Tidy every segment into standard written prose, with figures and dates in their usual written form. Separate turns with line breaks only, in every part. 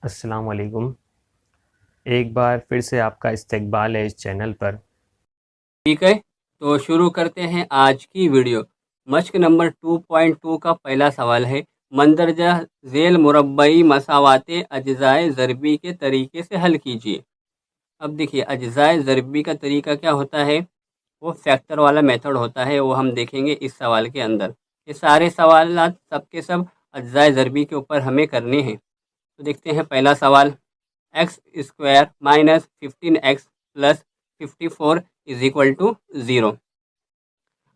अस्सलाम वालेकुम। एक बार फिर से आपका इस्तकबाल है इस चैनल पर।
ठीक है, तो शुरू करते हैं आज की वीडियो। मश्क नंबर 2.2 का पहला सवाल है, मंदरजा झेल मुरब्बई मसावाते अज्जाए ज़रबी के तरीके से हल कीजिए। अब देखिए, अज्जाए ज़रबी का तरीका क्या होता है, वो फैक्टर वाला मेथड होता है, वो हम देखेंगे इस सवाल के अंदर। ये सारे सवाल सब के सब अज्जाए ज़रबी के ऊपर हमें करने हैं। तो देखते हैं पहला सवाल, x square minus 15x plus 54 is equal to 0।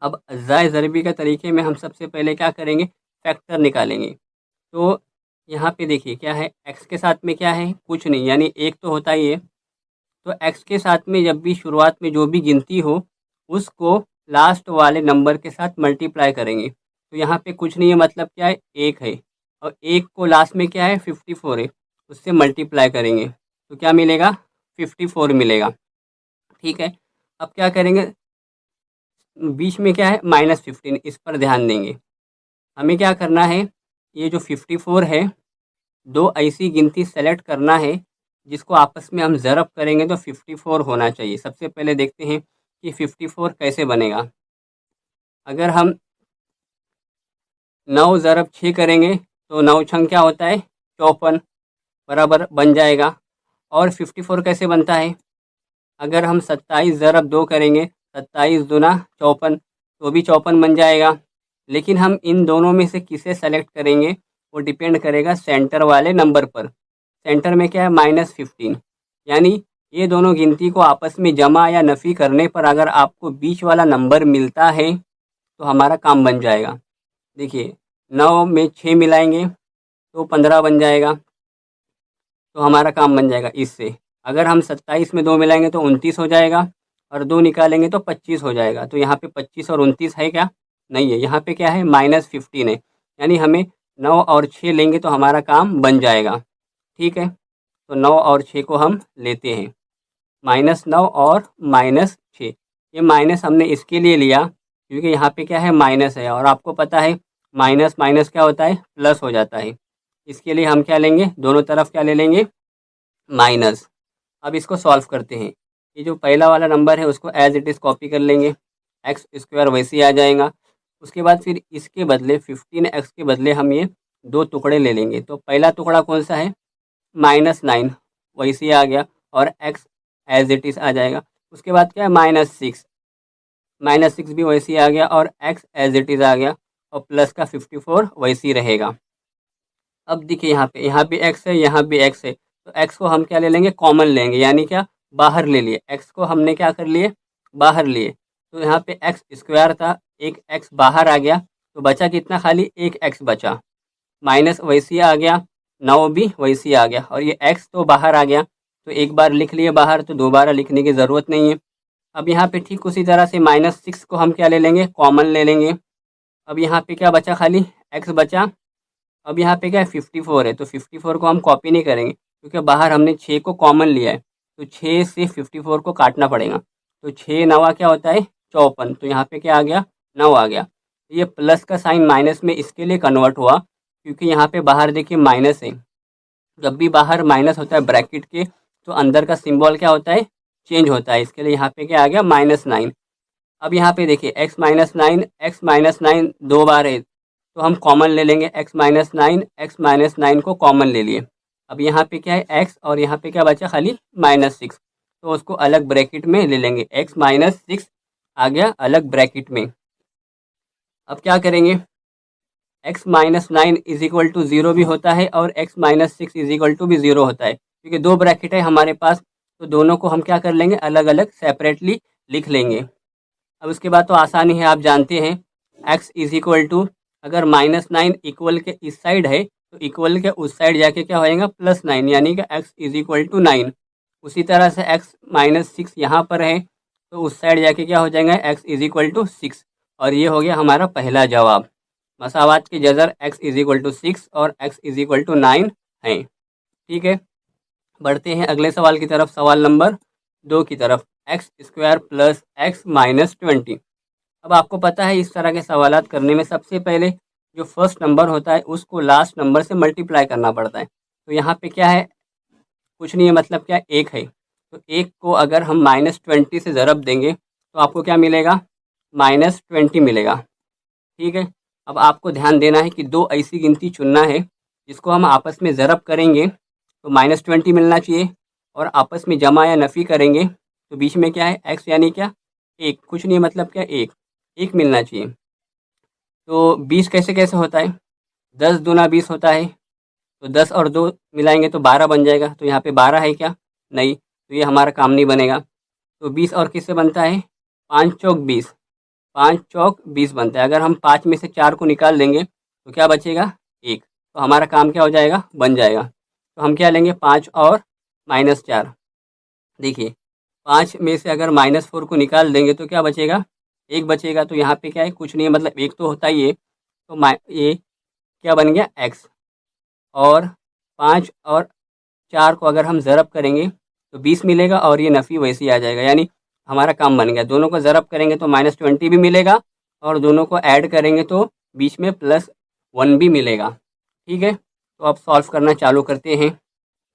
अब अज्जाए ज़रबी के तरीके में हम सबसे पहले क्या करेंगे, फैक्टर निकालेंगे। तो यहाँ पे देखिए क्या है, एक्स के साथ में क्या है, कुछ नहीं, यानी एक तो होता ही है। तो एक्स के साथ में जब भी शुरुआत में जो भी गिनती हो, उसको लास्ट वाले नंबर के साथ मल्टीप्लाई करेंगे। तो यहाँ पे कुछ नहीं है, मतलब क्या है, एक है, और एक को लास्ट में क्या है, 54 है, उससे मल्टीप्लाई करेंगे तो क्या मिलेगा, 54 मिलेगा। ठीक है, अब क्या करेंगे, बीच में क्या है, -15, इस पर ध्यान देंगे। हमें क्या करना है, ये जो 54 है, दो ऐसी गिनती सेलेक्ट करना है जिसको आपस में हम ज़रब करेंगे तो 54 होना चाहिए। सबसे पहले देखते हैं कि 54 कैसे बनेगा। अगर हम 9 ज़रब 6 करेंगे तो 9 छंग क्या होता है, 54 बराबर बन जाएगा। और 54 कैसे बनता है, अगर हम 27 ज़रब 2 करेंगे, 27 दूना 54, तो भी 54 बन जाएगा। लेकिन हम इन दोनों में से किसे सेलेक्ट करेंगे, वो डिपेंड करेगा सेंटर वाले नंबर पर। सेंटर में क्या है, -15, यानी ये दोनों गिनती को आपस में जमा या नफ़ी करने पर अगर आपको बीच वाला नंबर मिलता है तो हमारा काम बन जाएगा। देखिए, 9 में 6 मिलाएंगे तो 15 बन जाएगा, तो हमारा काम बन जाएगा इससे। अगर हम 27 में 2 मिलाएंगे तो 29 हो जाएगा, और 2 निकालेंगे तो 25 हो जाएगा। तो यहाँ पे 25 और 29 है क्या, नहीं है, यहाँ पे क्या है, -15 है, यानी हमें 9 और 6 लेंगे तो हमारा काम बन जाएगा। ठीक है, तो 9 और 6 को हम लेते हैं, -9 और -6। ये माइनस हमने इसके लिए लिया क्योंकि यहाँ पे क्या है, माइनस है, और आपको पता है माइनस माइनस क्या होता है, प्लस हो जाता है। इसके लिए हम क्या लेंगे, दोनों तरफ क्या ले लेंगे, माइनस। अब इसको सॉल्व करते हैं। ये जो पहला वाला नंबर है उसको एज इट इज़ कॉपी कर लेंगे, एक्स स्क्वायर वैसे ही आ जाएगा। उसके बाद फिर इसके बदले 15x के बदले हम ये दो टुकड़े ले लेंगे। तो पहला टुकड़ा कौन सा है, -9, वैसे ही आ गया, और x एज इट इज़ आ जाएगा। उसके बाद क्या है, -6, -6 भी वैसे ही आ गया, और x एज इट इज़ आ गया, और प्लस का 54 वैसे ही रहेगा। अब देखिए यहाँ पे x है, यहाँ भी x है, तो x को हम क्या ले लेंगे, कॉमन लेंगे, यानी क्या, बाहर ले लिए, x को हमने क्या कर लिए, बाहर लिए। तो यहाँ पे एक्स स्क्वायर था, एक x बाहर आ गया, तो बचा कितना, खाली एक x बचा। माइनस वैसे ही आ गया, 9 भी वैसे ही आ गया, और ये x तो बाहर आ गया, तो एक बार लिख लिए बाहर, तो दोबारा लिखने की ज़रूरत नहीं है। अब यहाँ पे ठीक उसी तरह से -6 को हम क्या ले लेंगे, कॉमन ले लेंगे। अब यहाँ पे क्या बचा, खाली x बचा। अब यहाँ पे क्या है, 54 है, तो 54 को हम कॉपी नहीं करेंगे क्योंकि बाहर हमने 6 को कॉमन लिया है, तो 6 से 54 को काटना पड़ेगा। तो 6 नवा क्या होता है, 54, तो यहाँ पे क्या आ गया, 9 आ गया। ये प्लस का साइन माइनस में इसके लिए कन्वर्ट हुआ क्योंकि यहाँ पे बाहर देखिए माइनस है। जब भी बाहर माइनस होता है ब्रैकेट के, तो अंदर का सिंबल क्या होता है, चेंज होता है। इसके लिए यहाँ पे क्या आ गया, -9। अब यहाँ पे देखिए x-9 दो बार है, तो हम कॉमन ले लेंगे, x-9 को कॉमन ले लिए। अब यहाँ पे क्या है, x, और यहाँ पे क्या बचा, खाली -6, तो उसको अलग ब्रैकेट में ले लेंगे, x-6 आ गया अलग ब्रैकेट में। अब क्या करेंगे, x-9 इज इक्वल टू 0 भी होता है, और x-6 इज इक्वल टू भी 0 होता है, क्योंकि दो ब्रैकेट है हमारे पास, तो दोनों को हम क्या कर लेंगे, अलग अलग सेपरेटली लिख लेंगे। अब उसके बाद तो आसानी है, आप जानते हैं, x इज इक्वल टू, अगर -9 इक्वल के इस साइड है तो इक्वल के उस साइड जाके क्या होएगा, +9, यानी कि x इज इक्वल टू 9। उसी तरह से x-6 यहाँ पर है, तो उस साइड जाके क्या हो जाएगा, x इज इक्वल टू 6। और ये हो गया हमारा पहला जवाब। मसावात के जज़र x इज इक्वल टू 6 और x इज इक्वल टू 9 हैं। ठीक है, बढ़ते हैं अगले सवाल की तरफ, सवाल नंबर 2 की तरफ, x square plus x minus 20। अब आपको पता है इस तरह के सवालात करने में सबसे पहले जो फर्स्ट नंबर होता है उसको लास्ट नंबर से मल्टीप्लाई करना पड़ता है। तो यहाँ पे क्या है, कुछ नहीं है, मतलब क्या, 1 है। तो 1 को अगर हम -20 से ज़रब देंगे तो आपको क्या मिलेगा, -20 मिलेगा। ठीक है। अब आपको ध्यान देना है कि 2 ऐसी गिनती चुनना है जिसको हम आपस में ज़रब करेंगे तो -20 मिलना चाहिए, और आपस में जमा या नफ़ी करेंगे तो बीच में क्या है, x यानी क्या, 1, कुछ नहीं है, मतलब क्या, 1 1 मिलना चाहिए। तो 20 कैसे कैसे होता है, 10 दूना 20 होता है, तो 10 और 2 मिलाएंगे तो 12 बन जाएगा। तो यहाँ पे 12 है क्या, नहीं, तो ये हमारा काम नहीं बनेगा। तो 20 और किससे बनता है, 5 चौक 20, 5 चौक 20 बनता है। अगर हम 5 में से 4 को निकाल देंगे तो क्या बचेगा, 1, तो हमारा काम क्या हो जाएगा, बन जाएगा। तो हम क्या लेंगे, 5 और -4। देखिए 5 में से अगर -4 को निकाल देंगे तो क्या बचेगा, 1 बचेगा। तो यहाँ पे क्या है, कुछ नहीं है, मतलब 1 तो होता ही है। तो ये क्या बन गया, x, और 5 और 4 को अगर हम ज़रब करेंगे तो 20 मिलेगा, और ये नफ़ी वैसे ही आ जाएगा, यानी हमारा काम बन गया। दोनों को ज़रब करेंगे तो -20 भी मिलेगा, और दोनों को ऐड करेंगे तो बीच में +1 भी मिलेगा। ठीक है। तो अब सॉल्व करना चालू करते हैं।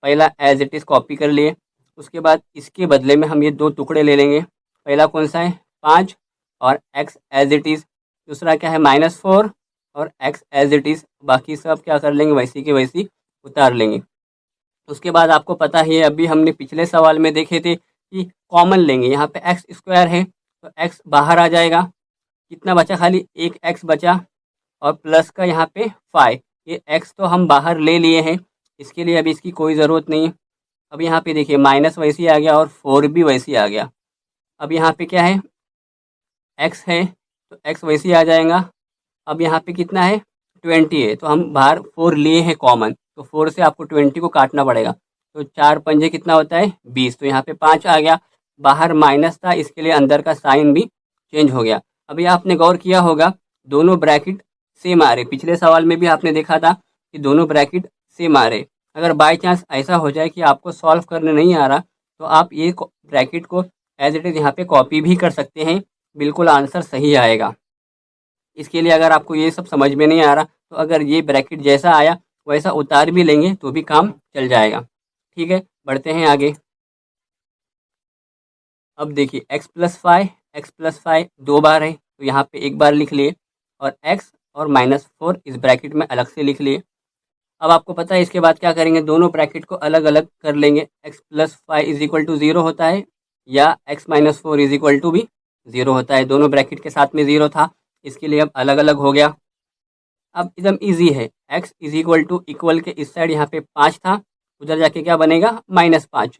पहला एज इट इज़ कॉपी कर लिए, उसके बाद इसके बदले में हम ये 2 टुकड़े ले लेंगे। पहला कौन सा है, 5, और x एज इट इज़। दूसरा क्या है, -4, और x एज इट इज़। बाकी सब क्या कर लेंगे, वैसी की वैसी उतार लेंगे। उसके बाद आपको पता ही है, अभी हमने पिछले सवाल में देखे थे कि कॉमन लेंगे। यहाँ पे एक्स स्क्वायर है तो एक्स बाहर आ जाएगा, कितना बचा, खाली एक एक्स बचा, और प्लस का यहाँ पे 5। ये एक्स तो हम बाहर ले लिए हैं, इसके लिए अभी इसकी कोई ज़रूरत नहीं है। अब यहाँ पे देखिए माइनस वैसे ही आ गया, और 4 भी वैसे ही आ गया। अब यहाँ पे क्या है, एक्स है तो एक्स वैसे ही आ जाएगा। अब यहाँ पे कितना है, 20 है, तो हम बाहर 4 लिए हैं कॉमन, तो 4 से आपको 20 को काटना पड़ेगा। तो 4 पंजे कितना होता है, 20। तो यहाँ पे 5 आ गया, बाहर माइनस था इसके लिए अंदर का साइन भी चेंज हो गया। अभी आपने गौर किया होगा, दोनों ब्रैकेट सेम आ रहे। पिछले सवाल में भी आपने देखा था कि दोनों ब्रैकेट सेम आ रहे। अगर बाई चांस ऐसा हो जाए कि आपको सॉल्व करने नहीं आ रहा, तो आप ये ब्रैकेट को एज इट इज़ यहाँ पे कॉपी भी कर सकते हैं, बिल्कुल आंसर सही आएगा। इसके लिए अगर आपको ये सब समझ में नहीं आ रहा, तो अगर ये ब्रैकेट जैसा आया वैसा उतार भी लेंगे तो भी काम चल जाएगा। ठीक है, बढ़ते हैं आगे। अब देखिए x+5 दो बार है तो यहाँ पे एक बार लिख लिए, और x और -4 इस ब्रैकेट में अलग से लिख लिए। अब आपको पता है इसके बाद क्या करेंगे, दोनों ब्रैकेट को अलग अलग कर लेंगे। x+5 = 0 होता है, या x-4 भी 0 होता है। दोनों ब्रैकेट के साथ में 0 था, इसके लिए अब अलग अलग हो गया। अब एकदम इजी है, x इक्वल के इस साइड यहाँ पे 5 था, उधर जाके क्या बनेगा, -5।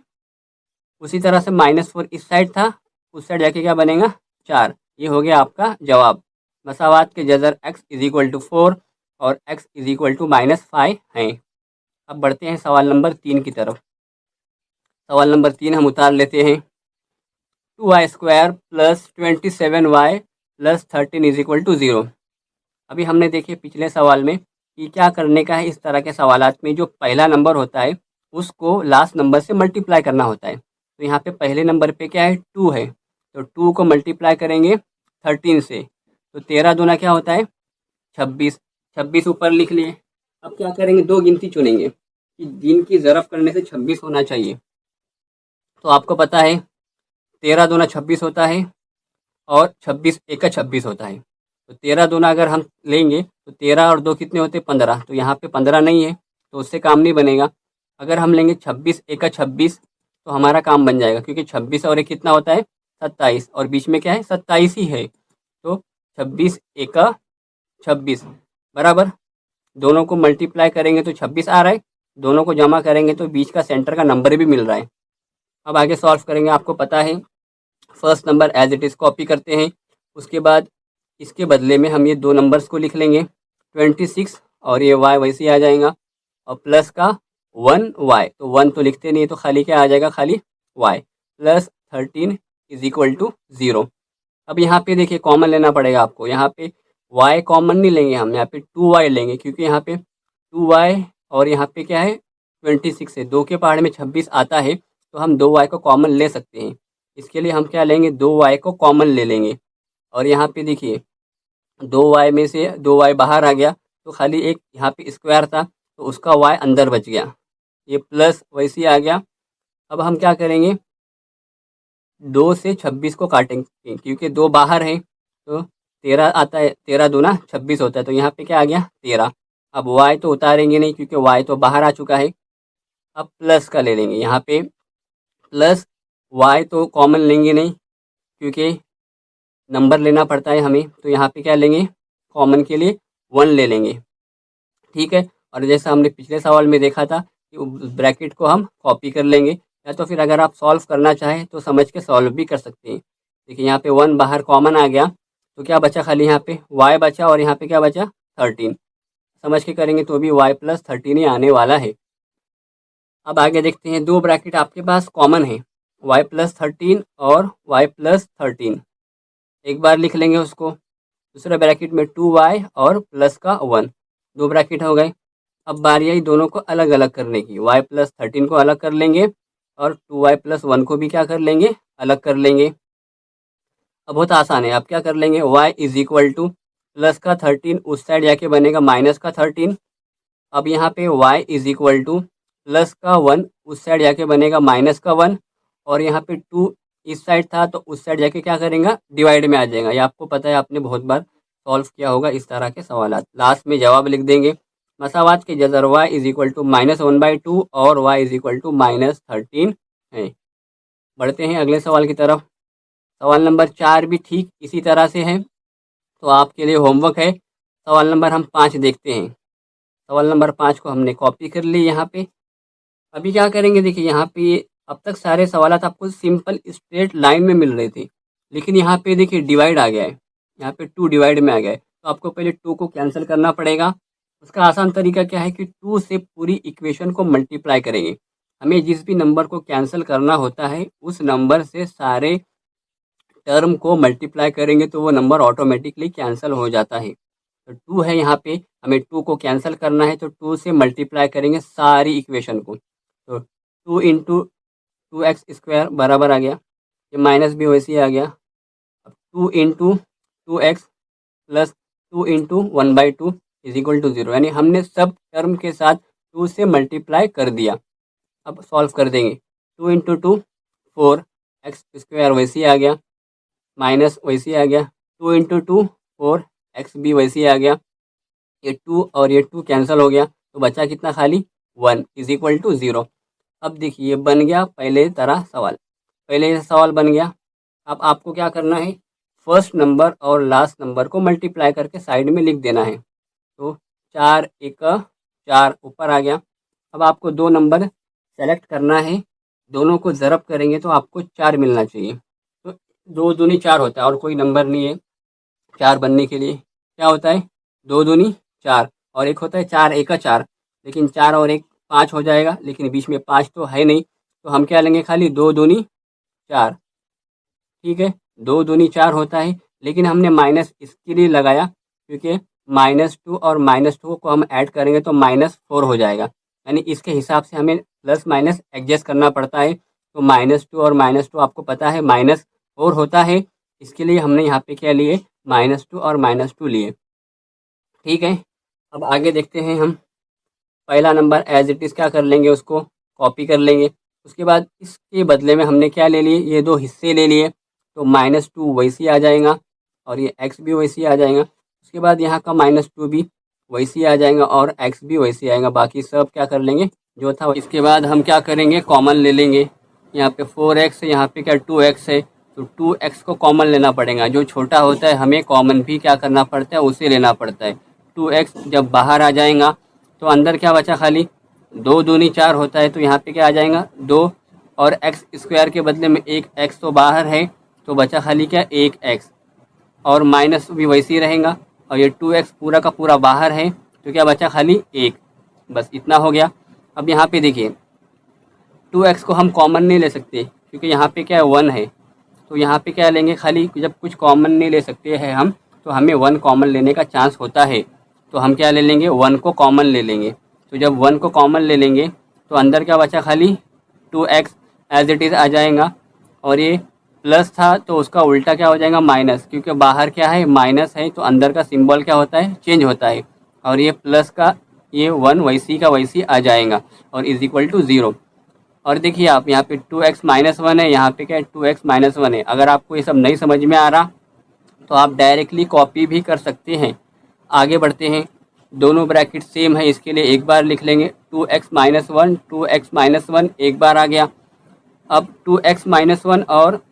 उसी तरह से -4 इस साइड था, उस साइड जाके क्या बनेगा, 4। ये हो गया आपका जवाब। मसावात के जज़र x 4 और x -5 हैं। अब बढ़ते हैं सवाल नंबर 3 की तरफ। सवाल नंबर 3 हम उतार लेते हैं। 2y² + 27y + 13 = 0। अभी हमने देखे पिछले सवाल में कि क्या करने का है, इस तरह के सवालात में जो पहला नंबर होता है उसको लास्ट नंबर से मल्टीप्लाई करना होता है। तो यहाँ पे पहले नंबर पे क्या है, 2 है, तो 2 को मल्टीप्लाई करेंगे 13 से, तो 13 दूना क्या होता है, 26। 26 ऊपर लिख लिए। अब क्या करेंगे, दो गिनती चुनेंगे कि जिनकी ज़रब करने से 26 होना चाहिए। तो आपको पता है 13 दूना 26 होता है, और 26 एका 26 होता है। तो 13 दूना अगर हम लेंगे तो 13 और 2 कितने होते हैं, 15। तो यहाँ पे 15 नहीं है, तो उससे काम नहीं बनेगा। अगर हम लेंगे 26 एका 26 तो हमारा काम बन जाएगा, क्योंकि 26 और एक कितना होता है, 27, और बीच में क्या है, 27 ही है। तो 26 एका 26 बराबर, दोनों को मल्टीप्लाई करेंगे तो 26 आ रहा है, दोनों को जमा करेंगे तो बीच का सेंटर का नंबर भी मिल रहा है। अब आगे सॉल्व करेंगे। आपको पता है first number as it is copy करते हैं, उसके बाद इसके बदले में हम ये दो नंबर्स को लिख लेंगे, 26 और ये y वैसे ही आ जाएगा, और प्लस का 1y, तो 1 तो लिखते नहीं तो खाली क्या आ जाएगा, खाली y, + 13 = 0। अब यहाँ पे देखिए कॉमन लेना पड़ेगा आपको। यहाँ पे y कॉमन नहीं लेंगे हम, यहाँ पे 2y लेंगे, क्योंकि यहाँ पे 2y और यहाँ पे क्या है, 26 है, 2 के पहाड़ में 26 आता है, तो हम 2y को कॉमन ले सकते हैं। इसके लिए हम क्या लेंगे, 2y को कॉमन ले लेंगे, और यहाँ पे देखिए 2y में से 2y बाहर आ गया, तो खाली एक यहाँ पे स्क्वायर था तो उसका y अंदर बच गया। ये प्लस वैसे ही आ गया। अब हम क्या करेंगे, 2 से 26 को काटेंगे क्योंकि 2 बाहर है तो 13 आता है, 13 दूना 26 होता है, तो यहाँ पे क्या आ गया 13। अब y तो उतारेंगे नहीं क्योंकि y तो बाहर आ चुका है। अब प्लस का ले लेंगे, यहाँ पे प्लस y तो कॉमन लेंगे नहीं क्योंकि नंबर लेना पड़ता है हमें, तो यहाँ पे क्या लेंगे, कॉमन के लिए 1 ले लेंगे। ठीक है, और जैसा हमने पिछले सवाल में देखा था कि ब्रैकेट को हम कॉपी कर लेंगे, या तो फिर अगर आप सॉल्व करना चाहें तो समझ के सॉल्व भी कर सकते हैं। देखिए यहाँ पे 1 बाहर कॉमन आ गया तो क्या बचा, खाली यहाँ पे y बचा और यहाँ पे क्या बचा 13। समझ के करेंगे तो भी y प्लस 13 ही आने वाला है। अब आगे देखते हैं, 2 ब्रैकेट आपके पास कॉमन है, y प्लस 13 और y प्लस 13। एक बार लिख लेंगे उसको। दूसरे ब्रैकेट में 2y और प्लस का 1, 2 ब्रैकेट हो गए। अब बारी आई दोनों को अलग अलग करने की, y प्लस 13 को अलग कर लेंगे और 2y प्लस 1 को भी क्या कर लेंगे, अलग कर लेंगे। अब बहुत आसान है, अब क्या कर लेंगे, y is equal two plus का 13 उस साइड जाके बनेगा माइनस का 13। अब यहाँ पे y is equal two plus का 1 उस साइड जाके बनेगा माइनस का 1, और यहाँ पे 2 इस साइड था तो उस साइड जाके क्या करेंगे, डिवाइड में आ जाएगा। ये आपको पता है, आपने बहुत बार सॉल्व किया होगा इस तरह के सवाल। लास्ट में जवाब लिख देंगे। मसावात के जजर y इज इक्वल टू -1/2 और y इज इक्वल टू -13 है। बढ़ते हैं अगले सवाल की तरफ। सवाल नंबर 4 भी ठीक इसी तरह से है, तो आपके लिए होमवर्क है। सवाल नंबर हम 5 देखते हैं। सवाल नंबर 5 को हमने कॉपी कर ली यहाँ पे। अभी क्या करेंगे, देखिए यहाँ पे अब तक सारे सवाल आपको सिंपल स्ट्रेट लाइन में मिल रहे थे, लेकिन यहाँ पे देखिए डिवाइड आ गया है, यहाँ पे 2 डिवाइड में आ गया है, तो आपको पहले 2 को कैंसिल करना पड़ेगा। उसका आसान तरीका क्या है कि 2 से पूरी इक्वेशन को मल्टीप्लाई करेंगे। हमें जिस भी नंबर को कैंसिल करना होता है उस नंबर से सारे टर्म को मल्टीप्लाई करेंगे तो वो नंबर ऑटोमेटिकली कैंसिल हो जाता है। तो 2 है यहाँ पे, हमें 2 को कैंसिल करना है तो 2 से मल्टीप्लाई करेंगे सारी इक्वेशन को, तो 2 इंटू 2x² बराबर आ गया, ये माइनस भी वैसे ही आ गया। अब 2 into 2x plus 2 into 1/2 is equal to 0, यानी हमने सब टर्म के साथ 2 से मल्टीप्लाई कर दिया। अब सॉल्व कर देंगे, 2 इंटू 2 4x² वैसे ही आ गया, माइनस वैसे ही आ गया, 2 इंटू 2 4x भी वैसे ही आ गया। ये 2 और ये 2 कैंसिल हो गया तो बचा कितना, खाली 1 इज इक्वल टू 0। अब देखिए बन गया पहले तरह सवाल, पहले ये सवाल बन गया। अब आपको क्या करना है, फर्स्ट नंबर और लास्ट नंबर को मल्टीप्लाई करके साइड में लिख देना है। तो 4 1 4 ऊपर आ गया। अब आपको 2 नंबर सेलेक्ट करना है, दोनों को ज़रब करेंगे तो आपको 4 मिलना चाहिए। तो 2 दूनी 4 होता है और कोई नंबर नहीं है 4 बनने के लिए। क्या होता है, 2 दूनी 4 और एक होता है 4 1 4, लेकिन 4 और 1 5 हो जाएगा, लेकिन बीच में 5 तो है नहीं, तो हम क्या लेंगे, खाली 2 दूनी 4। ठीक है, 2 दूनी 4 होता है, लेकिन हमने माइनस इसके लिए लगाया क्योंकि -2 और -2 को हम ऐड करेंगे तो -4 हो जाएगा, यानी इसके हिसाब से हमें प्लस माइनस एडजस्ट करना पड़ता है। तो -2 और -2 आपको पता है -4 होता है, इसके लिए हमने यहाँ पे क्या लिए, -2 और -2 लिए। ठीक है, अब आगे देखते हैं हम। पहला नंबर एज इट इज़ क्या कर लेंगे, उसको कॉपी कर लेंगे। उसके बाद इसके बदले में हमने क्या ले लिए, ये 2 हिस्से ले लिए, तो -2 वैसे ही आ जाएगा और ये x भी वैसे ही आ जाएगा। उसके बाद यहाँ का -2 भी वैसे ही आ जाएगा और x भी वैसे ही आएगा, बाकी सब क्या कर लेंगे जो था। इसके बाद हम क्या करेंगे, कॉमन ले लेंगे। यहाँ पे 4x है, यहाँ पे क्या 2x है, तो 2x को कॉमन लेना पड़ेगा। जो छोटा होता है हमें कॉमन भी क्या करना पड़ता है, उसे लेना पड़ता है। 2x जब बाहर आ जाएगा तो अंदर क्या बचा, खाली 2 दूनी 4 होता है, तो यहाँ पे क्या आ जाएगा 2, और x² के बदले में एक x तो बाहर है, तो बचा खाली क्या 1x, और माइनस भी वैसे ही रहेगा, और ये 2x पूरा का पूरा बाहर है, तो क्या बचा खाली 1। बस इतना हो गया। अब यहाँ पे देखिए 2x को हम कॉमन नहीं ले सकते क्योंकि यहाँ पे क्या है 1 है, तो यहाँ पे क्या लेंगे, खाली जब कुछ कॉमन नहीं ले सकते हैं हम तो हमें 1 कॉमन लेने का चांस होता है, तो हम क्या ले लेंगे, 1 को कॉमन ले लेंगे। तो जब 1 को कॉमन ले लेंगे तो अंदर क्या बचा, खाली 2x एज इट इज़ आ जाएगा, और ये प्लस था तो उसका उल्टा क्या हो जाएगा, माइनस, क्योंकि बाहर क्या है माइनस है तो अंदर का सिंबल क्या होता है, चेंज होता है, और ये प्लस का ये 1 वैसी का वैसी आ जाएगा और इज इक्वल टू 0। और देखिए आप यहाँ पे 2x-1 है, यहाँ पे क्या है 2x-1 है। अगर आपको ये सब नहीं समझ में आ रहा तो आप डायरेक्टली कॉपी भी कर सकते हैं। आगे बढ़ते हैं, दोनों ब्रैकेट सेम है, इसके लिए एक बार लिख लेंगे 2x-1, 2x-1 एक बार आ गया। अब 2x-1 और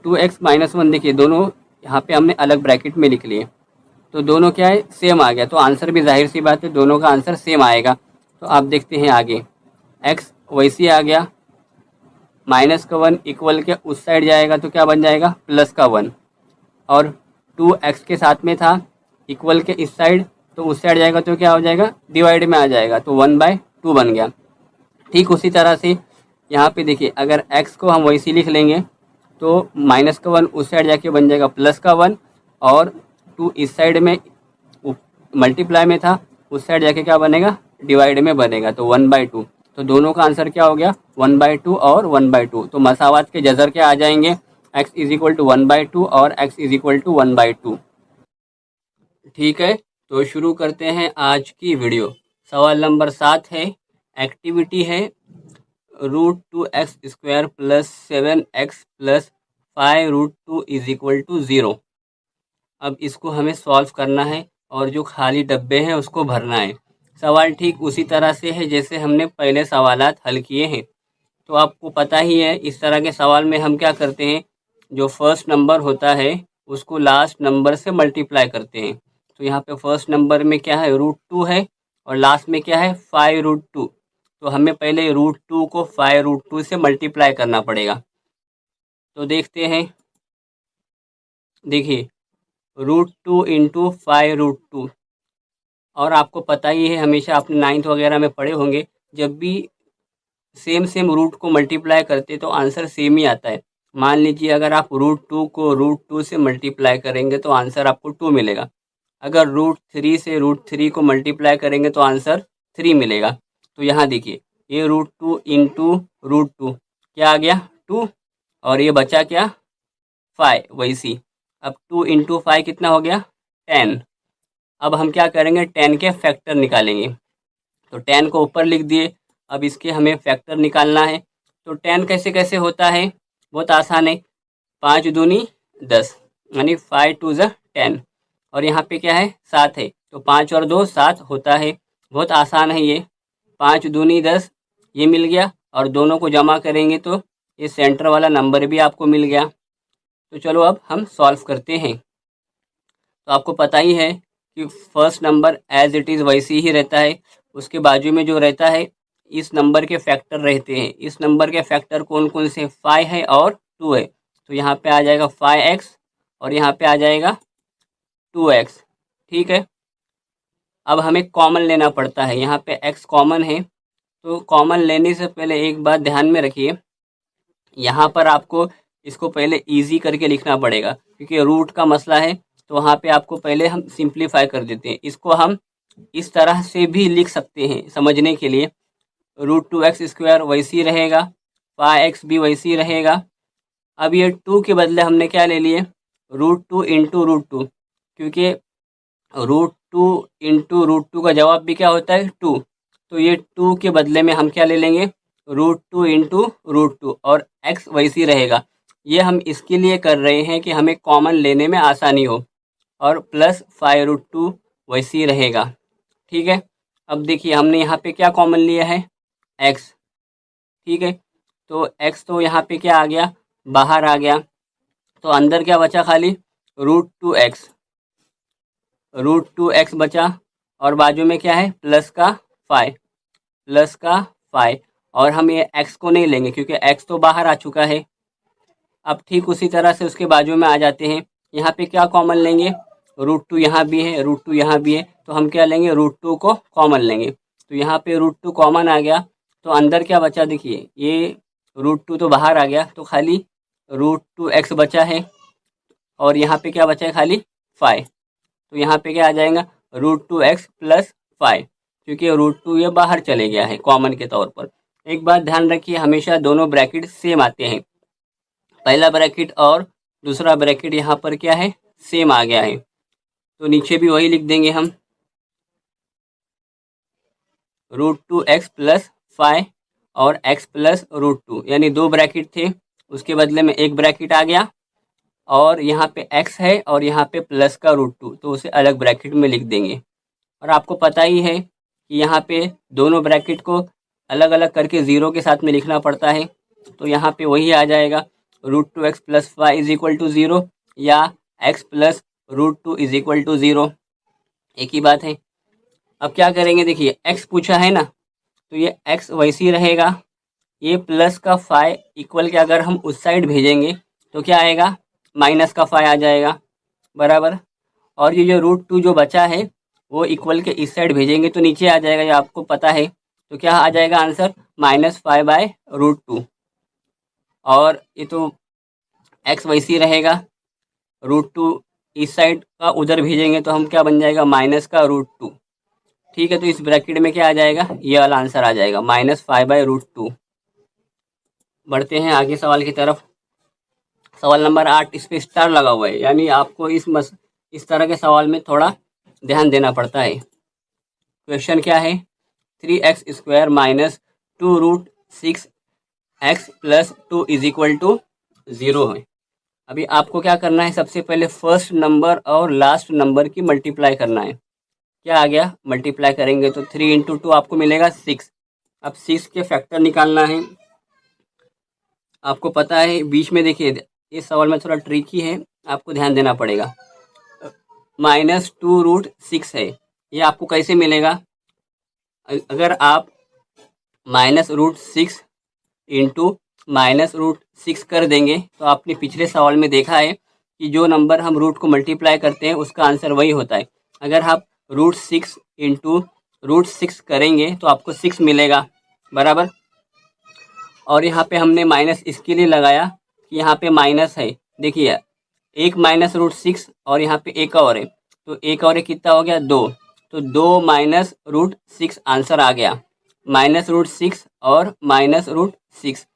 2x-1 देखिए दोनों यहाँ पे हमने अलग ब्रैकेट में लिख लिए, तो दोनों क्या है सेम आ गया, तो आंसर भी जाहिर सी बात है दोनों का आंसर सेम आएगा। तो आप देखते हैं आगे, x वैसे आ गया, माइनस का 1 इक्वल के उस साइड जाएगा तो क्या बन जाएगा प्लस का 1, और 2x के साथ में था इक्वल के इस साइड, तो उस साइड जाएगा तो क्या हो जाएगा डिवाइड में आ जाएगा, तो 1/2 बन गया। ठीक उसी तरह से यहाँ पे देखिए, अगर x को हम वैसे लिख लेंगे तो माइनस का 1 उस साइड जाके बन जाएगा प्लस का 1, और 2 इस साइड में मल्टीप्लाई में था, उस साइड जाके क्या बनेगा डिवाइड में बनेगा, तो 1/2। तो दोनों का आंसर क्या हो गया 1/2 और 1/2। तो मसावात के जज़र क्या आ जाएंगे, x इज इक्वल टू 1/2 और x इज इक्वल टू 1/2। ठीक है, तो शुरू करते हैं आज की वीडियो। सवाल नंबर 7 है, एक्टिविटी है √2x² plus 7x plus 5√2 is equal to 0। अब इसको हमें सॉल्व करना है और जो खाली डब्बे हैं उसको भरना है। सवाल ठीक उसी तरह से है जैसे हमने पहले सवालात हल किए हैं। तो आपको पता ही है इस तरह के सवाल में हम क्या करते हैं, जो फर्स्ट नंबर होता है उसको लास्ट नंबर से मल्टीप्लाई करते हैं। तो यहाँ पे फर्स्ट नंबर में क्या है √2 है और लास्ट में क्या है 5√2। तो हमें पहले √2 को 5√2 से मल्टीप्लाई करना पड़ेगा। तो देखते हैं, देखिए √2 इंटू 5√2, और आपको पता ही है हमेशा आपने 9th वगैरह में पढ़े होंगे, जब भी सेम रूट को मल्टीप्लाई करते तो आंसर सेम ही आता है। मान लीजिए अगर आप √2 को √2 से मल्टीप्लाई करेंगे तो आंसर आपको 2 मिलेगा। अगर √3 से √3 को मल्टीप्लाई करेंगे तो आंसर 3 मिलेगा। तो यहाँ देखिए ये √2 इंटू √2 क्या आ गया 2, और ये बचा क्या 5 वैसी। अब 2 इंटू 5 कितना हो गया 10। अब हम क्या करेंगे 10 के फैक्टर निकालेंगे, तो 10 को ऊपर लिख दिए। अब इसके हमें फैक्टर निकालना है, तो 10 कैसे कैसे होता है, बहुत आसान है, 5 दूनी 10 यानी 5 2 ज़ 10, और यहाँ पे क्या है 7 है, तो 5 और 2 7 होता है। बहुत आसान है ये, 5 दूनी 10 ये मिल गया, और दोनों को जमा करेंगे तो ये सेंटर वाला नंबर भी आपको मिल गया। तो चलो अब हम सॉल्व करते हैं। तो आपको पता ही है कि first number as it is वैसे ही रहता है, उसके बाजू में जो रहता है इस नंबर के फैक्टर रहते हैं। इस नंबर के फैक्टर कौन कौन से 5 है और 2 है, तो यहाँ पे आ जाएगा 5x और यहाँ पे आ जाएगा 2x। ठीक है, अब हमें कॉमन लेना पड़ता है, यहाँ पे x कॉमन है, तो कॉमन लेने से पहले एक बात ध्यान में रखिए, यहाँ पर आपको इसको पहले इजी करके लिखना पड़ेगा, क्योंकि रूट का मसला है। तो वहाँ पे आपको पहले हम सिंप्लीफाई कर देते हैं, इसको हम इस तरह से भी लिख सकते हैं समझने के लिए, √2x² वैसी रहेगा, 5x भी वैसी रहेगा। अब ये 2 के बदले हमने क्या ले लिए √2 इंटू √2, क्योंकि √2 इंटू √2 का जवाब भी क्या होता है 2, तो ये 2 के बदले में हम क्या ले लेंगे √2 इंटू √2, और x वैसी रहेगा। ये हम इसके लिए कर रहे हैं कि हमें कॉमन लेने में आसानी हो, और प्लस 5√2 वैसी रहेगा। ठीक है, अब देखिए हमने यहाँ पे क्या कॉमन लिया है x। ठीक है, तो x तो यहाँ पे क्या आ गया बाहर आ गया, तो अंदर क्या बचा खाली √2x, √2x बचा, और बाजू में क्या है प्लस का 5, और हम ये x को नहीं लेंगे क्योंकि x तो बाहर आ चुका है। अब ठीक उसी तरह से उसके बाजू में आ जाते हैं, यहाँ पे क्या कॉमन लेंगे √2 यहाँ भी है, √2 यहाँ भी है, तो हम क्या लेंगे √2 को कॉमन लेंगे। तो यहाँ पे √2 कॉमन आ गया, तो अंदर क्या बचा देखिए ये √2 तो बाहर आ गया, तो खाली √2x बचा है, और यहाँ पे क्या बचा है खाली 5। तो यहाँ पे क्या आ जाएगा √2x प्लस 5, क्योंकि √2 ये बाहर चले गया है कॉमन के तौर पर। एक बात ध्यान रखिए, हमेशा दोनों ब्रैकेट सेम आते हैं, पहला ब्रैकेट और दूसरा ब्रैकेट यहाँ पर क्या है सेम आ गया है, तो नीचे भी वही लिख देंगे हम। √2x प्लस 5 और x प्लस √2, यानी 2 ब्रैकेट थे, उसके बदले में एक ब्रैकेट आ गया और यहाँ पे x है और यहाँ पे प्लस का √2, तो उसे अलग ब्रैकेट में लिख देंगे। और आपको पता ही है कि यहाँ पे दोनों ब्रैकेट को अलग अलग करके 0 के साथ में लिखना पड़ता है, तो यहाँ पे वही आ जाएगा √2x plus 5 is equal to 0 या x plus √2 is equal to 0, एक ही बात है। अब क्या करेंगे, देखिए x पूछा है ना, तो ये x वैसे ही रहेगा, ये प्लस का 5 इक्वल के अगर हम उस साइड भेजेंगे तो क्या आएगा, माइनस का 5 आ जाएगा, बराबर। और ये जो √2 जो बचा है वो इक्वल के इस साइड भेजेंगे तो नीचे आ जाएगा, ये आपको पता है, तो क्या आ जाएगा आंसर -5/√2। और ये तो x वैसे ही रहेगा, √2 इस साइड का उधर भेजेंगे तो हम क्या बन जाएगा, माइनस का √2, ठीक है। तो इस ब्रैकेट में क्या आ जाएगा, ये वाला आंसर आ जाएगा -5/√2। बढ़ते हैं आगे सवाल की तरफ। सवाल नंबर 8, इस पे स्टार लगा हुआ है, यानी आपको इस तरह के सवाल में थोड़ा ध्यान देना पड़ता है। क्वेश्चन क्या है, 3x² minus 2√6x plus 2 is equal to 0 है। अभी आपको क्या करना है, सबसे पहले फर्स्ट नंबर और लास्ट नंबर की मल्टीप्लाई करना है। क्या आ गया, मल्टीप्लाई करेंगे तो 3 × 2 आपको मिलेगा 6। अब 6 के फैक्टर निकालना है, आपको पता है बीच में देखिए इस सवाल में थोड़ा ट्रिकी है, आपको ध्यान देना पड़ेगा। -2√6 है, ये आपको कैसे मिलेगा, अगर आप -√6 इंटू -√6 कर देंगे तो आपने पिछले सवाल में देखा है कि जो नंबर हम रूट को मल्टीप्लाई करते हैं उसका आंसर वही होता है। अगर आप √6 इंटू √6 करेंगे तो आपको 6 मिलेगा, बराबर। और यहाँ पे हमने माइनस इसके लिए लगाया कि यहाँ पे माइनस है, देखिए एक -√6 और यहाँ पे एक और है, तो एक और कितना हो गया, 2, तो 2 -√6 आंसर आ गया। -√6 और -√6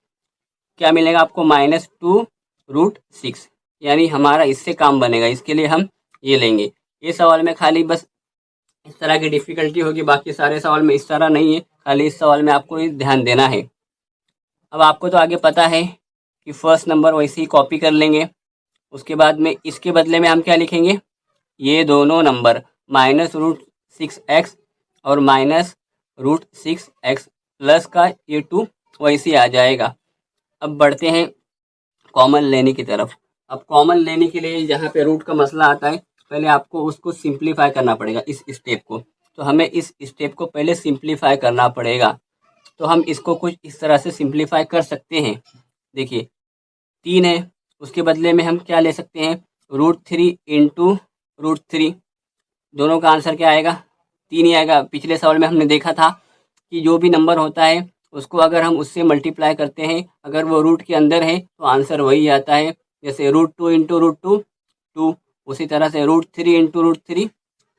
क्या मिलेगा आपको, -2√6, यानी हमारा इससे काम बनेगा, इसके लिए हम ये लेंगे। ये सवाल में खाली बस इस तरह की डिफ़िकल्टी होगी, बाकी सारे सवाल में इस तरह नहीं है, खाली इस सवाल में आपको ये ध्यान देना है। अब आपको तो आगे पता है कि फर्स्ट नंबर वैसे ही कॉपी कर लेंगे, उसके बाद में इसके बदले में हम क्या लिखेंगे, ये दोनों नंबर -√6x और -√6x प्लस का ये 2 वैसे ही आ जाएगा। अब बढ़ते हैं कॉमन लेने की तरफ। अब कॉमन लेने के लिए जहाँ पे रूट का मसला आता है, पहले आपको उसको सिंप्लीफाई करना पड़ेगा, इस स्टेप को, तो हमें इस स्टेप को पहले सिंप्लीफाई करना पड़ेगा। तो हम इसको कुछ इस तरह से सिंप्लीफाई कर सकते हैं, देखिए 3 है, उसके बदले में हम क्या ले सकते हैं, √3 इंटू √3, दोनों का आंसर क्या आएगा, 3 ही आएगा। पिछले सवाल में हमने देखा था कि जो भी नंबर होता है उसको अगर हम उससे मल्टीप्लाई करते हैं, अगर वो रूट के अंदर है तो आंसर वही आता है। जैसे √2 इंटू √2 2, उसी तरह से √3 इंटू √3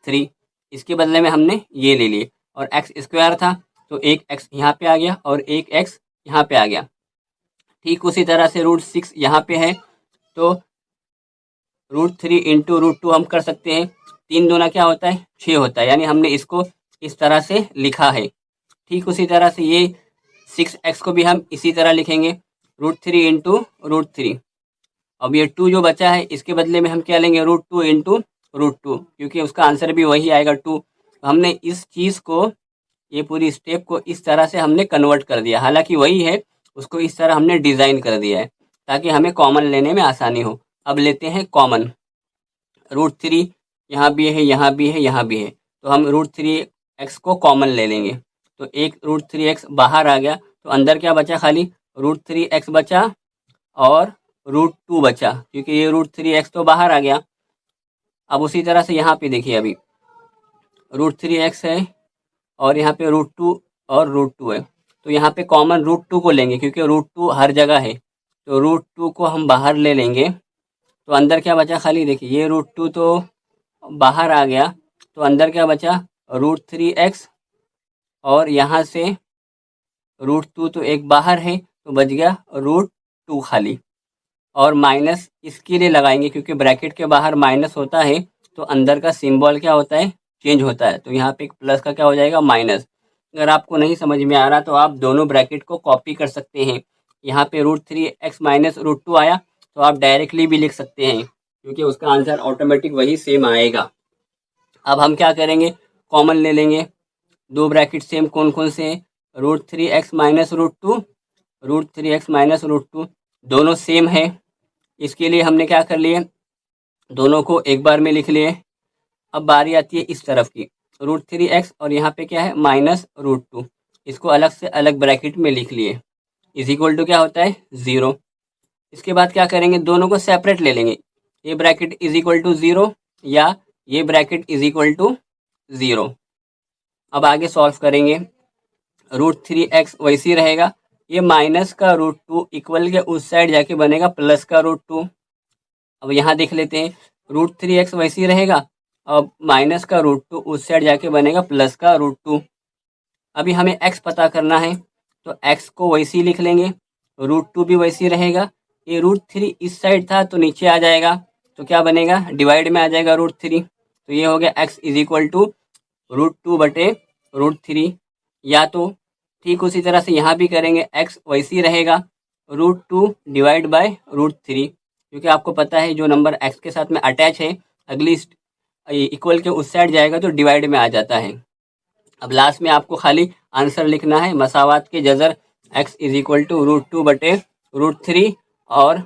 3, इसके बदले में हमने ये ले लिए। और x² था तो एक x यहाँ पे आ गया और एक x यहाँ पे आ गया। ठीक उसी तरह से √6 यहाँ पे है तो √3 इंटू √2 हम कर सकते हैं, 3 दूना क्या होता है, 6 होता है, यानी हमने इसको इस तरह से लिखा है। ठीक उसी तरह से ये 6x को भी हम इसी तरह लिखेंगे, √3 इंटू √3। अब ये 2 जो बचा है इसके बदले में हम क्या लेंगे, √2 इंटू √2, क्योंकि उसका आंसर भी वही आएगा 2। हमने इस चीज़ को, ये पूरी स्टेप को इस तरह से हमने कन्वर्ट कर दिया, हालांकि वही है, उसको इस तरह हमने डिज़ाइन कर दिया है ताकि हमें कॉमन लेने में आसानी हो। अब लेते हैं कॉमन, √3 यहाँ भी है, यहाँ भी है, यहाँ भी है, तो हम √3x को कॉमन ले लेंगे, तो एक √3x बाहर आ गया, तो अंदर क्या बचा, खाली √3x बचा और √2 बचा, क्योंकि ये √3x तो बाहर आ गया। अब उसी तरह से यहाँ पे देखिए, अभी √3x है और यहाँ पे √2 और √2 है, तो यहाँ पे कॉमन √2 को लेंगे क्योंकि √2 हर जगह है, तो √2 को हम बाहर ले लेंगे, तो अंदर क्या बचा, खाली देखिए ये √2 तो बाहर आ गया, तो अंदर क्या बचा, √3x और यहाँ से √2 तो एक बाहर है तो बच गया √2 खाली। और माइनस इसके लिए लगाएंगे क्योंकि ब्रैकेट के बाहर माइनस होता है तो अंदर का सिंबल क्या होता है, चेंज होता है, तो यहाँ पे एक प्लस का क्या हो जाएगा, माइनस। अगर आपको नहीं समझ में आ रहा तो आप दोनों ब्रैकेट को कॉपी कर सकते हैं। यहाँ पे √3x माइनस √2 आया तो आप डायरेक्टली भी लिख सकते हैं, क्योंकि उसका आंसर ऑटोमेटिक वही सेम आएगा। अब हम क्या करेंगे, कॉमन ले लेंगे। दो ब्रैकेट सेम कौन कौन से हैं, √3x माइनस √2, √3x माइनस √2 दोनों सेम है। इसके लिए हमने क्या कर लिए, दोनों को एक बार में लिख लिए। अब बारी आती है इस तरफ की, √3x और यहाँ पे क्या है माइनस √2, इसको अलग से अलग ब्रैकेट में लिख लिए। इज इक्वल टू क्या होता है 0। इसके बाद क्या करेंगे, दोनों को सेपरेट ले लेंगे। ये ब्रैकेट इज इक्वल टू 0 या ये ब्रैकेट इज इक्वल टू 0। अब आगे सॉल्व करेंगे। √3x वैसे ही रहेगा, ये माइनस का √2 इक्वल के उस साइड जाके बनेगा प्लस का √2। अब यहाँ देख लेते हैं, √3x वैसे ही रहेगा, अब माइनस का √2 उस साइड जाके बनेगा प्लस का √2। अभी हमें x पता करना है तो x को वैसे ही लिख लेंगे, √2 भी वैसे ही रहेगा। ये √3 इस साइड था तो नीचे आ जाएगा, तो क्या बनेगा, डिवाइड में आ जाएगा √3। तो ये हो गया x इज इक्वल टू √2 बटे √3। या तो ठीक उसी तरह से यहाँ भी करेंगे, x वैसे ही रहेगा, √2 डिवाइड बाय √3, क्योंकि आपको पता है जो नंबर x के साथ में अटैच है अगली इक्वल के उस साइड जाएगा तो डिवाइड में आ जाता है। अब लास्ट में आपको खाली आंसर लिखना है, मसावात के जजर x इज इक्वल टू √2 बटे √3 और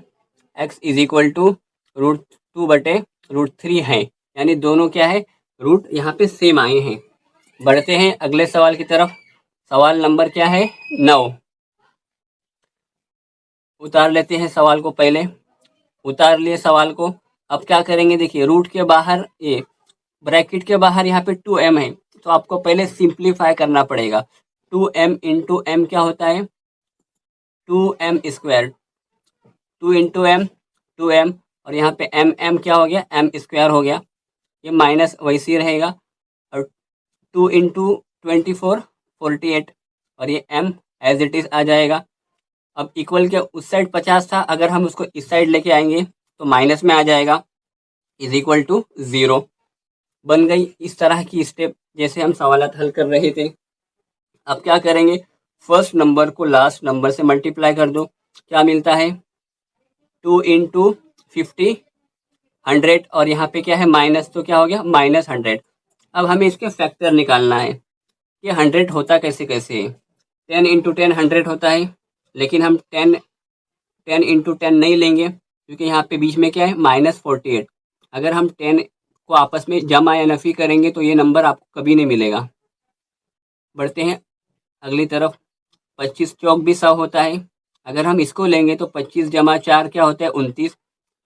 x इज इक्वल टू √2 बटे √3 है, यानी दोनों क्या है, रूट यहाँ पे सेम आए हैं। बढ़ते हैं अगले सवाल की तरफ। सवाल नंबर क्या है 9। उतार लेते हैं सवाल को, पहले उतार लिए सवाल को। अब क्या करेंगे, देखिए रूट के बाहर ये ब्रैकेट के बाहर यहाँ पे 2m है, तो आपको पहले सिंप्लीफाई करना पड़ेगा। 2m इंटू m क्या होता है 2m square, 2 into m 2m, और यहाँ पे m क्या हो गया m स्क्वायर हो गया। ये माइनस वैसे ही रहेगा, और 2 इंटू 24 48, और ये m एज इट इज आ जाएगा। अब इक्वल के उस साइड 50 था, अगर हम उसको इस साइड लेके आएंगे तो माइनस में आ जाएगा, इज इक्वल टू 0 बन गई। इस तरह की स्टेप जैसे हम सवालात हल कर रहे थे। अब क्या करेंगे, फर्स्ट नंबर को लास्ट नंबर से मल्टीप्लाई कर दो, क्या मिलता है 2 इंटू 50 100, और यहाँ पे क्या है माइनस, तो क्या हो गया -100। अब हमें इसके फैक्टर निकालना है। ये 100 होता कैसे कैसे है, 10 इंटू 10 100 होता है, लेकिन हम 10 इंटू 10 नहीं लेंगे, क्योंकि यहाँ पे बीच में क्या है -48। अगर हम 10 को आपस में जमा या नफी करेंगे तो ये नंबर आपको कभी नहीं मिलेगा। बढ़ते हैं अगली तरफ। 25 चौक भी 100 होता है, अगर हम इसको लेंगे तो 25 जमा 4 क्या होता है 29।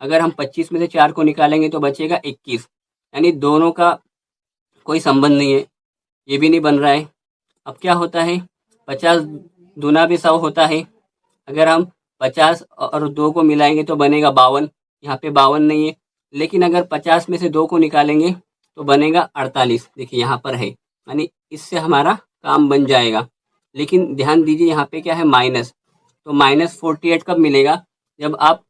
अगर हम 25 में से 4 को निकालेंगे तो बचेगा 21, यानी दोनों का कोई संबंध नहीं है, ये भी नहीं बन रहा है। अब क्या होता है 50 दूना भी 100 होता है, अगर हम 50 और 2 को मिलाएंगे तो बनेगा 52, यहाँ पे 52 नहीं है। लेकिन अगर 50 में से 2 को निकालेंगे तो बनेगा 48, देखिए यहाँ पर है, यानी इससे हमारा काम बन जाएगा। लेकिन ध्यान दीजिए यहाँ पे क्या है माइनस, तो -48 कब मिलेगा, जब आप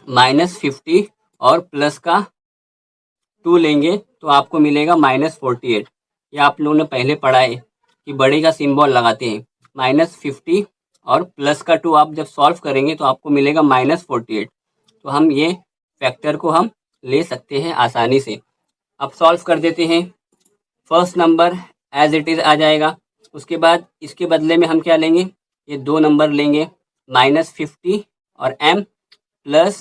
-50 और प्लस का 2 लेंगे तो आपको मिलेगा -48। ये आप लोगों ने पहले पढ़ा है कि बड़े का सिंबल लगाते हैं, -50 और प्लस का 2 आप जब सॉल्व करेंगे तो आपको मिलेगा -48। तो हम ये फैक्टर को हम ले सकते हैं आसानी से। अब सॉल्व कर देते हैं, first number as it is आ जाएगा। उसके बाद इसके बदले में हम क्या लेंगे, ये 2 नंबर लेंगे, -50 और m प्लस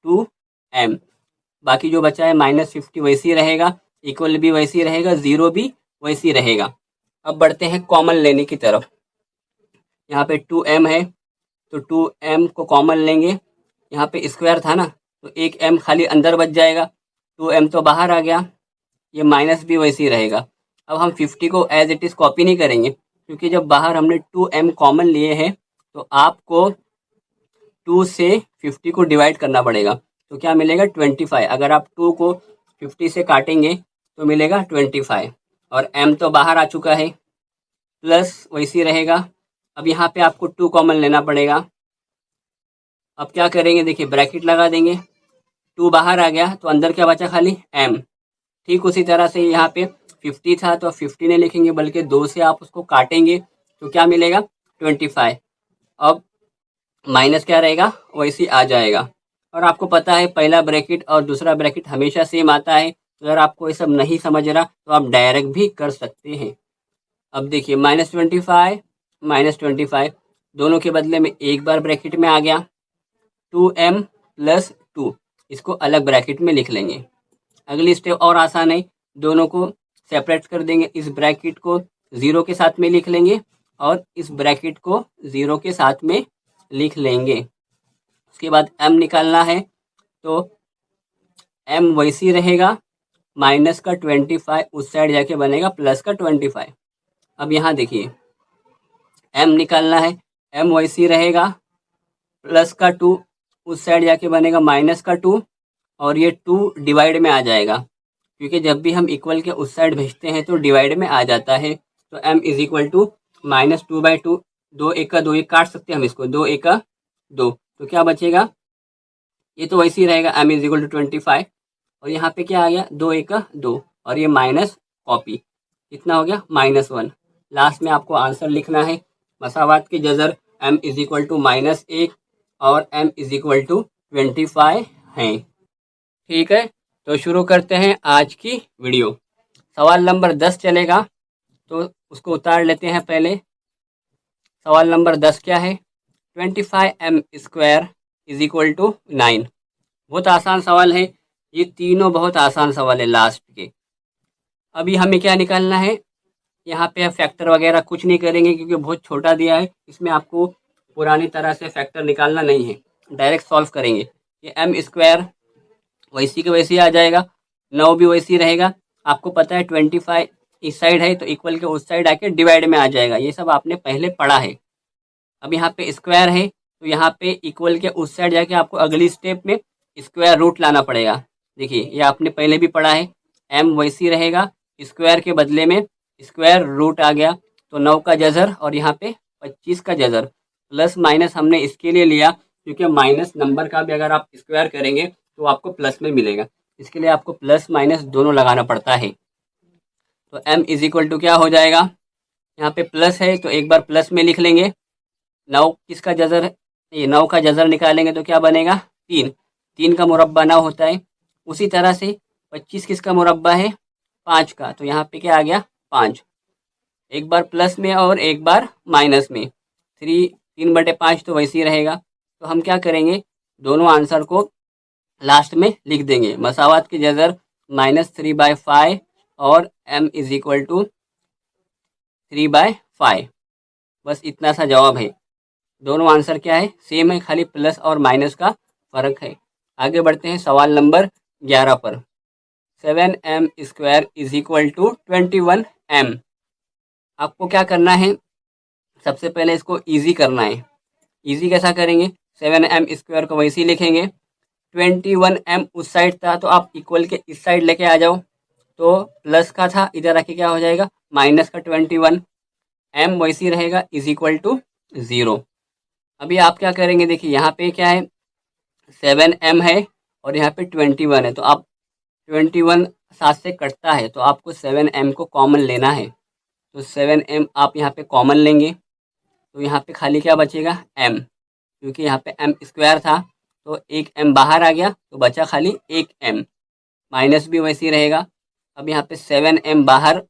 2m। बाकी जो बचा है -50 वैसे ही रहेगा, इक्वल भी वैसे ही रहेगा, 0 भी वैसे ही रहेगा। अब बढ़ते हैं कॉमन लेने की तरफ। यहाँ पे 2m है तो 2m को कॉमन लेंगे, यहाँ पे स्क्वायर था ना तो एक m खाली अंदर बच जाएगा, 2m तो बाहर आ गया, ये माइनस भी वैसे ही रहेगा। अब हम 50 को एज इट इज़ कॉपी नहीं करेंगे, क्योंकि जब बाहर हमने 2m कॉमन लिए हैं तो आपको 2 से 50 को डिवाइड करना पड़ेगा, तो क्या मिलेगा 25। अगर आप 2 को 50 से काटेंगे तो मिलेगा 25, और m तो बाहर आ चुका है, प्लस वैसे ही रहेगा। अब यहाँ पे आपको 2 कॉमन लेना पड़ेगा। अब क्या करेंगे, देखिए ब्रैकेट लगा देंगे, 2 बाहर आ गया तो अंदर क्या बचा खाली m। ठीक उसी तरह से यहाँ पे 50 था तो 50 नहीं लिखेंगे, बल्कि 2 से आप उसको काटेंगे तो क्या मिलेगा 25। अब माइनस क्या रहेगा वैसे आ जाएगा। और आपको पता है पहला ब्रैकेट और दूसरा ब्रैकेट हमेशा सेम आता है। अगर आपको ये सब नहीं समझ रहा तो आप डायरेक्ट भी कर सकते हैं। अब देखिए -25 दोनों के बदले में एक बार ब्रैकेट में आ गया 2m + 2, इसको अलग ब्रैकेट में लिख लेंगे। अगली स्टेप और आसान है, दोनों को सेपरेट कर देंगे। इस ब्रैकेट को 0 के साथ में लिख लेंगे और इस ब्रैकेट को 0 के साथ में लिख लेंगे। उसके बाद m निकालना है तो m वैसी रहेगा, -25 उस साइड जाके बनेगा +25। अब यहाँ देखिए m निकालना है, m वैसी रहेगा, +2 उस साइड जाके बनेगा -2 और ये 2 डिवाइड में आ जाएगा, क्योंकि जब भी हम इक्वल के उस साइड भेजते हैं तो डिवाइड में आ जाता है। तो m = -2/2, 2 1 का 2 एक काट सकते हैं हम इसको, 2 1 का 2, तो क्या बचेगा, ये तो वैसे ही रहेगा m = 25 और यहाँ पे क्या आ गया 2 1 का 2 और ये माइनस कॉपी, कितना हो गया -1। लास्ट में आपको आंसर लिखना है। मसावात के जजर m = -1 और m = 25 हैं। ठीक है, तो शुरू करते हैं आज की वीडियो। सवाल नंबर 10 चलेगा, तो उसको उतार लेते हैं पहले। सवाल नंबर 10 क्या है, 25m² = 9। बहुत आसान सवाल है, ये तीनों बहुत आसान सवाल है लास्ट के। अभी हमें क्या निकालना है, यहाँ पे फैक्टर वगैरह कुछ नहीं करेंगे क्योंकि बहुत छोटा दिया है, इसमें आपको पुरानी तरह से फैक्टर निकालना नहीं है, डायरेक्ट सॉल्व करेंगे। ये m² वैसी के वैसी आ जाएगा, 9 भी वैसी रहेगा। आपको पता है 25 इस साइड है तो इक्वल के उस साइड आके डिवाइड में आ जाएगा, ये सब आपने पहले पढ़ा है। अब यहाँ पे स्क्वायर है तो यहाँ पे इक्वल के उस साइड जाके आपको अगली स्टेप में स्क्वायर रूट लाना पड़ेगा। देखिए ये आपने पहले भी पढ़ा है, m वैसी रहेगा, स्क्वायर के बदले में स्क्वायर रूट आ गया तो 9 का जजर और यहाँ पे 25 का जजर, प्लस माइनस हमने इसके लिए लिया क्योंकि माइनस नंबर का भी अगर आप स्क्वायर करेंगे तो आपको प्लस में मिलेगा, इसके लिए आपको प्लस माइनस दोनों लगाना पड़ता है। तो m = क्या हो जाएगा, यहाँ पे प्लस है तो एक बार प्लस में लिख लेंगे, 9 किसका जजर है, ये 9 का जजर निकालेंगे तो क्या बनेगा 3, 3 का मुरब्बा 9 होता है। उसी तरह से 25 किसका मुरब्बा है 5 का, तो यहाँ पे क्या आ गया 5, एक बार प्लस में और एक बार माइनस में, 3/5 तो वैसे ही रहेगा। तो हम क्या करेंगे, दोनों आंसर को लास्ट में लिख देंगे। मसावात के जजर -3/5 और m = 3/5, बस इतना सा जवाब है। दोनों आंसर क्या है सेम है, खाली प्लस और माइनस का फर्क है। आगे बढ़ते हैं सवाल नंबर 11 पर। 7m² = 21m। आपको क्या करना है, सबसे पहले इसको इजी करना है। इजी कैसा करेंगे, 7m² को वैसे ही लिखेंगे, 21m उस साइड था तो आप इक्वल के इस साइड लेके आ जाओ, तो प्लस का था इधर आके क्या हो जाएगा माइनस का 21, m वैसी रहेगा = 0। अभी आप क्या करेंगे, देखिए यहाँ पे क्या है 7m है और यहाँ पे 21 है, तो आप 21 7 से कटता है तो आपको 7m को कॉमन लेना है। तो 7m आप यहाँ पे कॉमन लेंगे तो यहाँ पे खाली क्या बचेगा m, क्योंकि यहाँ पे m² था तो एक m बाहर आ गया तो बचा खाली एक m, माइनस भी वैसे ही रहेगा। अब यहाँ पे 7m बाहर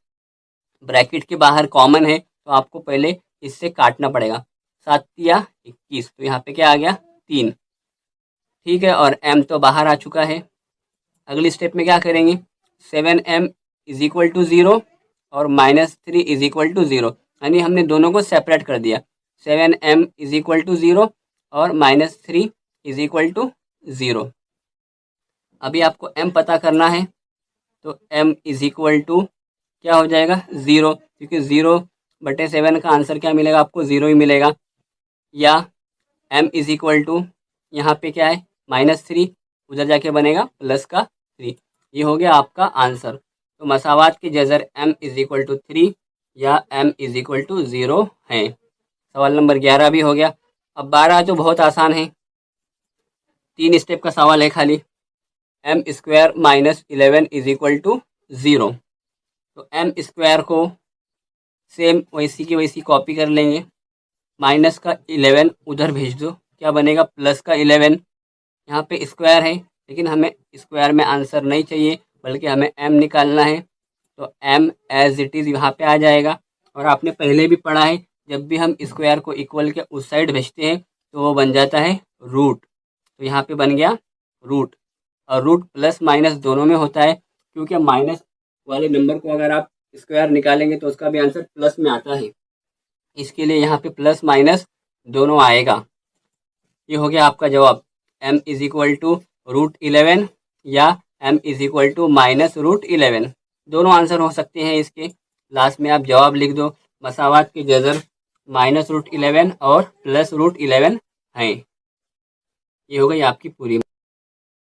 ब्रैकेट के बाहर कॉमन है तो आपको पहले इससे काटना पड़ेगा, 7 या 21, तो यहाँ पे क्या आ गया 3। ठीक है, और m तो बाहर आ चुका है। अगली स्टेप में क्या करेंगे, 7m = 0 और -3 = 0, यानी हमने दोनों को सेपरेट कर दिया। 7m = 0 और -3 = 0। अभी आपको m पता करना है तो m = क्या हो जाएगा 0, क्योंकि 0/7 का आंसर क्या मिलेगा आपको 0 ही मिलेगा। या m = यहाँ पे क्या है -3, उधर जाके बनेगा प्लस का 3, ये हो गया आपका आंसर। तो मसावात के जजर m = 3 या m = 0 है। सवाल नंबर 11 भी हो गया। अब 12 तो बहुत आसान है, 3 स्टेप का सवाल है खाली, m² - 11 = 0। तो एम स्क्वायर को सेम वैसी की वैसी कॉपी कर लेंगे, माइनस का 11 उधर भेज दो, क्या बनेगा प्लस का 11। यहाँ पे स्क्वायर है लेकिन हमें स्क्वायर में आंसर नहीं चाहिए बल्कि हमें एम निकालना है, तो एम एज इट इज़ यहाँ पे आ जाएगा। और आपने पहले भी पढ़ा है जब भी हम स्क्वायर को इक्वल के उस साइड भेजते हैं तो वो बन जाता है रूट, तो यहाँ पे बन गया रूट। और रूट प्लस माइनस दोनों में होता है, क्योंकि माइनस वाले नंबर को अगर आप स्क्वायर निकालेंगे तो उसका भी आंसर प्लस में आता है, इसके लिए यहाँ पे प्लस माइनस दोनों आएगा। ये हो गया आपका जवाब, m इज इक्वल टू √11 या m इज इक्वल टू -√11, दोनों आंसर हो सकते हैं इसके। लास्ट में आप जवाब लिख दो, मसावात के जज़र -√11 और +√11 हैं। ये हो गई आपकी पूरी